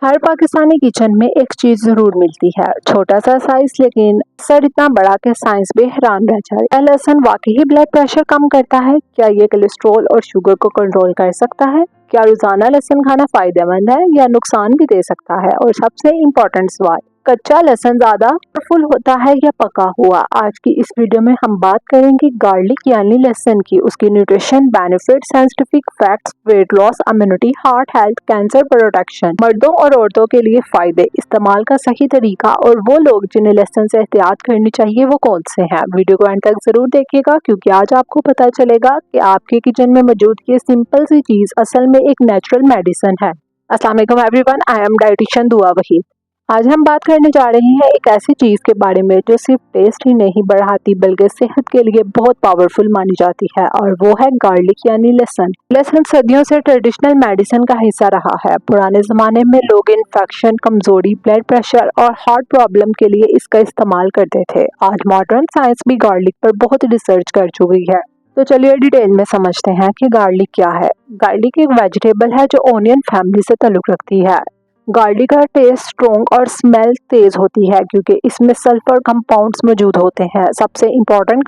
हर Pakistani kitchen में एक चीज जरूर मिलती है, छोटा सा साइज लेकिन असर इतना बड़ा कि साइंस भी हैरान रह जाए। क्या लहसुन वाकई ब्लड प्रेशर कम करता है? क्या ये कोलेस्ट्रॉल और शुगर को कंट्रोल कर सकता है? क्या रोजाना लहसुन खाना फायदेमंद है या नुकसान भी दे सकता है? और सबसे इम्पोर्टेंट सवाल, कच्चा लहसुन ज्यादा पावरफुल होता है या पका हुआ? आज की इस वीडियो में हम बात करेंगे गार्लिक यानी लहसुन की, उसकी nutrition, benefit, scientific facts, weight loss, immunity, heart health, cancer protection, मर्दों और औरतों के लिए फायदे, इस्तेमाल का सही तरीका और वो लोग जिन्हें लहसुन से एहतियात करनी चाहिए वो कौन से हैं। वीडियो को एंड तक जरूर देखिएगा क्योंकि आज आपको पता चलेगा कि आपके किचन में मौजूद ये सिंपल सी चीज असल में एक नेचुरल मेडिसिन है। अस्सलाम वालेकुम एवरीवन, आई एम डाइटिशियन दुआ वहीद। आज हम बात करने जा रहे हैं एक ऐसी चीज के बारे में जो सिर्फ टेस्ट ही नहीं बढ़ाती बल्कि सेहत के लिए बहुत पावरफुल मानी जाती है, और वो है गार्लिक यानी लहसुन। लहसुन सदियों से ट्रेडिशनल मेडिसिन का हिस्सा रहा है। पुराने जमाने में लोग इन्फेक्शन, कमजोरी, ब्लड प्रेशर और हार्ट प्रॉब्लम के लिए इसका इस्तेमाल करते थे। आज मॉडर्न साइंस भी गार्लिक पर बहुत रिसर्च कर चुकी है। तो चलिए डिटेल में समझते हैं कि गार्लिक क्या है। गार्लिक एक वेजिटेबल है जो ओनियन फैमिली से ताल्लुक रखती है। गार्लिक का टेस्ट स्ट्रॉन्ग और स्मेल तेज होती है क्योंकि इसमें सल्फर कंपाउंड्स मौजूद होते हैं। सबसे इम्पोर्टेंट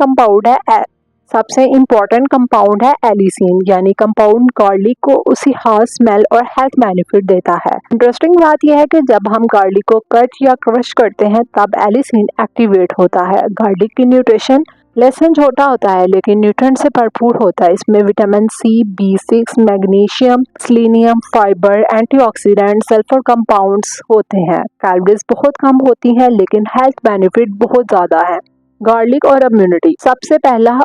कंपाउंड है एलिसिन, यानी कंपाउंड गार्लिक को उसी खास स्मेल और हेल्थ बेनिफिट देता है। इंटरेस्टिंग बात यह है कि जब हम गार्लिक को कट या क्रश करते हैं तब एलिसिन एक्टिवेट होता है। गार्लिक की न्यूट्रिशन, लहसुन छोटा होता है लेकिन न्यूट्रिएंट से भरपूर होता है। इसमें vitamin C, B6, magnesium, selenium, fibre, antioxidant, sulphur compounds होते हैं। कैलोरीज बहुत कम होती हैं लेकिन हेल्थ बेनिफिट बहुत ज्यादा है। गार्लिक और इम्यूनिटी, सबसे पहला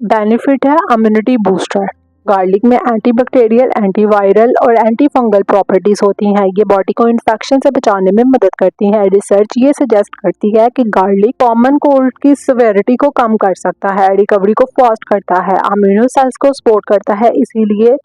बेनिफिट है इम्यूनिटी बूस्टर। गार्लिक में एंटीबैक्टीरियल, एंटीवायरल और एंटी फंगल प्रॉपर्टीज होती हैं। ये बॉडी को इन्फेक्शन से बचाने में मदद करती हैं। रिसर्च ये सजेस्ट करती है कि गार्लिक कॉमन कोल्ड की सिवियरिटी को कम कर सकता है, रिकवरी को फास्ट करता है, इम्यूनो सेल्स को सपोर्ट करता है। इसीलिए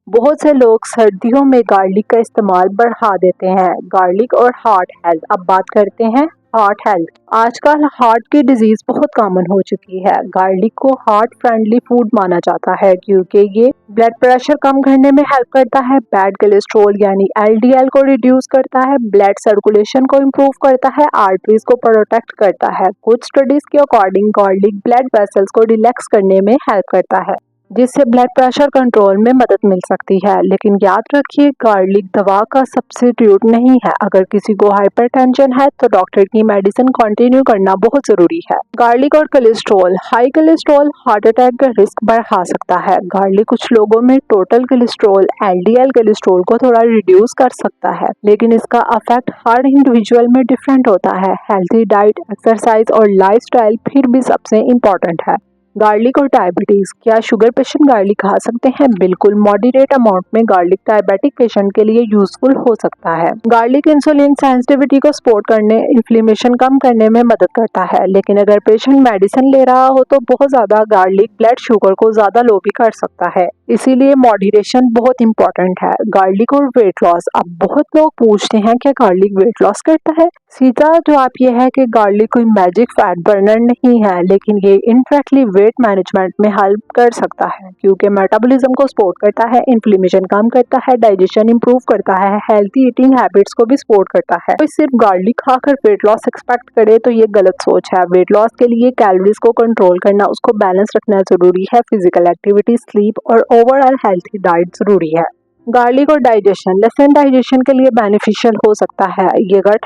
बहुत से लोग सर्दियों में गार्लिक का इस्तेमाल बढ़ा देते हैं। गार्लिक और हार्ट हेल्थ, अब बात करते हैं हार्ट हेल्थ। आजकल हार्ट की डिजीज बहुत कॉमन हो चुकी है। गार्लिक को हार्ट फ्रेंडली फूड माना जाता है क्योंकि ये ब्लड प्रेशर कम करने में हेल्प करता है, बैड कोलेस्ट्रॉल यानी LDL को रिड्यूस करता है, ब्लड सर्कुलेशन को इम्प्रूव करता है, आर्टरीज को प्रोटेक्ट करता है। कुछ स्टडीज के अकॉर्डिंग गार्लिक ब्लड वेसल्स को रिलैक्स करने में हेल्प करता है, जिससे ब्लड प्रेशर कंट्रोल में मदद मिल सकती है। लेकिन याद रखिए, गार्लिक दवा का सब्स्टिट्यूट नहीं है। अगर किसी को हाइपरटेंशन है तो डॉक्टर की मेडिसिन कंटिन्यू करना बहुत जरूरी है। गार्लिक और cholesterol, high cholesterol heart attack का रिस्क बढ़ा सकता है। गार्लिक कुछ लोगों में टोटल कोलेस्ट्रॉल, LDL कोलेस्ट्रॉल को थोड़ा रिड्यूस कर सकता है, लेकिन इसका इफेक्ट हर इंडिविजुअल में डिफरेंट होता है। हेल्थी डाइट, एक्सरसाइज और लाइफस्टाइल फिर भी सबसे इम्पोर्टेंट है। गार्लिक और डायबिटीज, क्या शुगर पेशेंट गार्लिक खा सकते हैं? बिल्कुल, मॉडरेट अमाउंट में गार्लिक डायबिटिक पेशेंट के लिए यूजफुल हो सकता है। गार्लिक इंसुलिन सेंसिटिविटी को सपोर्ट करने, इन्फ्लेमेशन कम करने में मदद करता है, लेकिन अगर पेशेंट मेडिसिन ले रहा हो तो बहुत ज्यादा गार्लिक ब्लड शुगर को ज्यादा लो भी कर सकता है। इसीलिए मॉडरेशन बहुत इंपॉर्टेंट है। गार्लिक और वेट लॉस, अब बहुत लोग पूछते हैं क्या गार्लिक वेट लॉस करता है? सीधा जवाब यह है कि गार्लिक कोई मैजिक फैट बर्नर नहीं है, लेकिन ये इनडायरेक्टली वेट मैनेजमेंट में हेल्प कर सकता है क्योंकि मेटाबॉलिज्म को सपोर्ट करता है, इन्फ्लेमेशन कम करता है, डाइजेशन इंप्रूव करता है, हेल्थी ईटिंग हैबिट्स को भी सपोर्ट करता है। तो सिर्फ गार्लिक खाकर वेट लॉस एक्सपेक्ट करे तो ये गलत सोच है। वेट लॉस के लिए कैलोरीज को कंट्रोल करना, उसको बैलेंस रखना जरूरी है। फिजिकल एक्टिविटी, स्लीप और ओवरऑल हेल्थी डाइट जरूरी है। गार्लिक और डाइजेशन, लहसुन डाइजेशन के लिए बेनिफिशियल हो सकता है। ये गट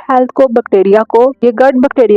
बैक्टीरिया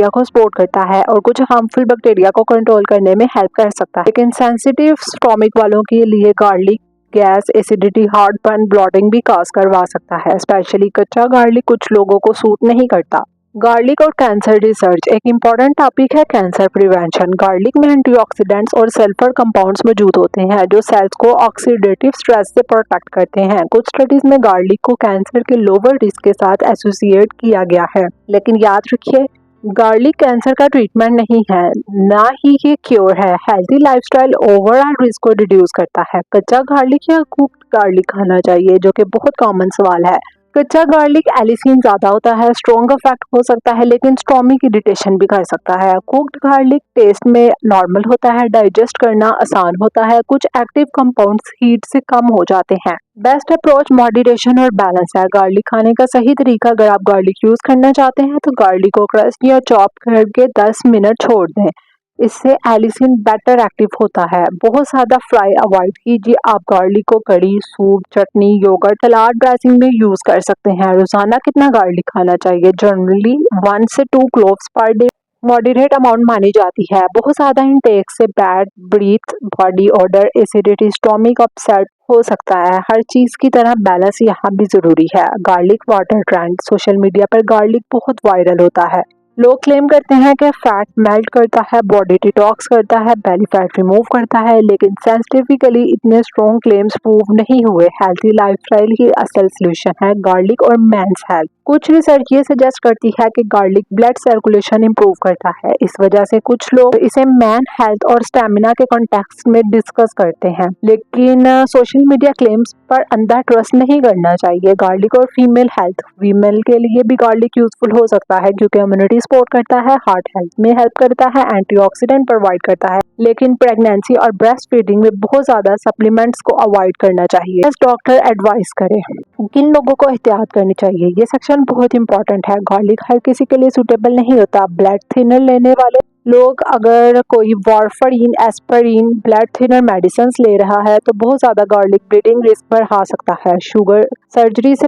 को सपोर्ट करता है और कुछ हार्मफुल बैक्टीरिया को कंट्रोल करने में हेल्प कर सकता है। लेकिन सेंसिटिव स्टोमक वालों के लिए garlic gas, acidity, heartburn, blotting भी काज करवा सकता है। स्पेशली कच्चा गार्लिक कुछ लोगों को सूट नहीं करता। गार्लिक और कैंसर रिसर्च, एक इम्पॉर्टेंट टॉपिक है कैंसर प्रिवेंशन। गार्लिक में एंटीऑक्सीडेंट्स और सल्फर कंपाउंड्स मौजूद होते हैं जो सेल्स को ऑक्सीडेटिव स्ट्रेस से प्रोटेक्ट करते हैं। कुछ स्टडीज में गार्लिक को कैंसर के लोअर रिस्क के साथ एसोसिएट किया गया है, लेकिन याद रखिए गार्लिक कैंसर का ट्रीटमेंट नहीं है, ना ही ये क्योर है। हेल्थी लाइफस्टाइल ओवरऑल रिस्क को रिड्यूस करता है। कच्चा गार्लिक या कुक्ड गार्लिक खाना चाहिए, जो कि बहुत कॉमन सवाल है। कच्चा गार्लिक एलिसिन ज़्यादा होता है, स्ट्रॉन्ग इफेक्ट हो सकता है लेकिन स्टोमिक इरिटेशन भी कर सकता है। कुक्ड गार्लिक टेस्ट में नॉर्मल होता है, डाइजेस्ट करना आसान होता है, कुछ एक्टिव कंपाउंड्स हीट से कम हो जाते हैं। बेस्ट अप्रोच मॉडरेशन और बैलेंस है। गार्लिक खाने का सही तरीका, अगर आप गार्लिक यूज़ करना चाहते हैं तो गार्लिक को क्रश या चॉप करके 10 मिनट छोड़ दें। इससे एलिसिन बेटर एक्टिव होता है। बहुत ज़्यादा फ्राई अवॉइड कीजिए। आप गार्लिक को कड़ी, सूप, चटनी, योगर्ट, सलाद ड्रेसिंग में यूज़ कर सकते हैं। रोज़ाना कितना गार्लिक खाना चाहिए? जनरली 1 से 2 cloves per day moderate amount मानी जाती है। बहुत ज़्यादा इंटेक से bad breath, body order, acidity, stomach upset हो सकता है। हर चीज़ की तरह बैलेंस यहाँ भी ज़रूरी है। Garlic water trend, social media पर गार्लिक बहुत वायरल होता है। लोग क्लेम करते हैं कि फैट मेल्ट करता है, बॉडी डिटॉक्स करता है, बेली फैट रिमूव करता है, लेकिन साइंटिफिकली इतने स्ट्रॉन्ग क्लेम्स प्रूव नहीं हुए। हेल्थी लाइफस्टाइल ही असल सॉल्यूशन है। गार्लिक और मेंस हेल्थ, कुछ रिसर्च ये सजेस्ट करती है कि गार्लिक ब्लड सर्कुलेशन इंप्रूव करता है। इस वजह से कुछ लोग इसे मैन हेल्थ और स्टेमिना के कॉन्टेक्स्ट में डिस्कस करते हैं, लेकिन सोशल मीडिया क्लेम्स पर अंधा ट्रस्ट नहीं करना चाहिए। गार्लिक और फीमेल हेल्थ, फीमेल के लिए भी गार्लिक यूजफुल हो सकता है क्योंकि इम्यूनिटी सपोर्ट करता है, हार्ट हेल्थ में हेल्प करता है, एंटीऑक्सीडेंट प्रोवाइड करता है, लेकिन प्रेगनेंसी और ब्रेस्ट फीडिंग में बहुत ज्यादा सप्लीमेंट्स को अवॉइड करना चाहिए। बस डॉक्टर एडवाइस करे। किन लोगों को एहतियात करनी चाहिए, ये सेक्शन बहुत इंपॉर्टेंट है। गार्लिक हर किसी के लिए सूटेबल नहीं होता। ब्लड थिनर लेने वाले लोग, अगर कोई वारफरीन, एस्पिरिन, ब्लड थिनर मेडिसिन ले रहा है तो बहुत ज़्यादा गार्लिक ब्लीडिंग रिस्क बढ़ा सकता है। शुगर सर्जरी से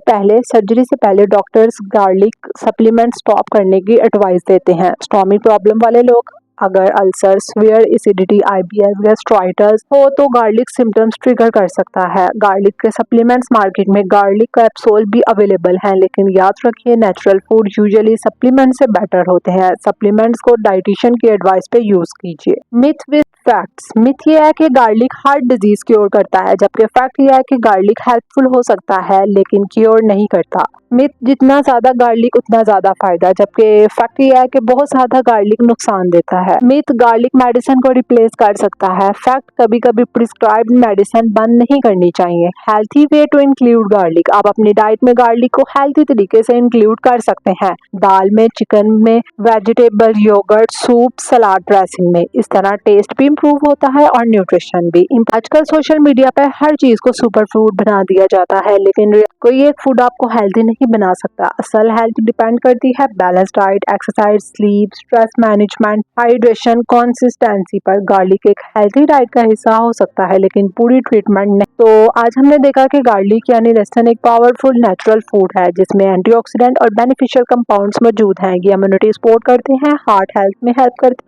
पहले डॉक्टर्स गार्लिक सप्लीमेंट स्टॉप करने की एडवाइस देते हैं। स्टोमिक प्रॉब्लम वाले लोग, अगर ulcer, severe acidity, IBS, gastritis हो तो गार्लिक सिम्टम्स ट्रिगर कर सकता है। गार्लिक के सप्लीमेंट्स मार्केट में गार्लिक कैप्सूल भी अवेलेबल हैं, लेकिन याद रखिए नेचुरल फूड यूजुअली सप्लीमेंट से बेटर होते हैं। सप्लीमेंट्स को डाइटिशियन की एडवाइस पे यूज कीजिए। मिथ विद फैक्ट्स, मिथ ये है कि गार्लिक हार्ट डिजीज क्योर करता है, जबकि फैक्ट ये है कि गार्लिक हेल्पफुल हो सकता है लेकिन क्योर नहीं करता। मिथ, जितना ज्यादा गार्लिक उतना ज्यादा फायदा, जबकि फैक्ट ये है कि बहुत ज्यादा गार्लिक नुकसान देता है। मिथ, गार्लिक मेडिसिन को रिप्लेस कर सकता है। फैक्ट, कभी कभी प्रिस्क्राइब्ड मेडिसिन बंद नहीं करनी चाहिए। Healthy way to include garlic, आप अपनी डाइट में गार्लिक को हेल्थी तरीके से इंक्लूड कर सकते हैं। दाल में, चिकन में, वेजिटेबल, योगर्ट, सूप, सलाद ड्रेसिंग में। इस तरह टेस्ट भी इम्प्रूव होता है और न्यूट्रिशन भी। आजकल सोशल मीडिया पर हर चीज को सुपर फूड बना दिया जाता है, लेकिन कोई एक फूड आपको हेल्थी नहीं बना सकता। असल हेल्थ डिपेंड करती है balance diet, exercise, sleep, stress management, hydration, consistency पर। गार्लिक एक हेल्थी डाइट का हिस्सा हो सकता है लेकिन पूरी ट्रीटमेंट नहीं। तो आज हमने देखा कि गार्लिक यानी लहसुन एक पावरफुल नेचुरल फूड है जिसमें एंटीऑक्सीडेंट और बेनिफिशियल कंपाउंड्स मौजूद हैं। ये इम्यूनिटी सपोर्ट करते हैं, हार्ट हेल्थ में हेल्प करते हैं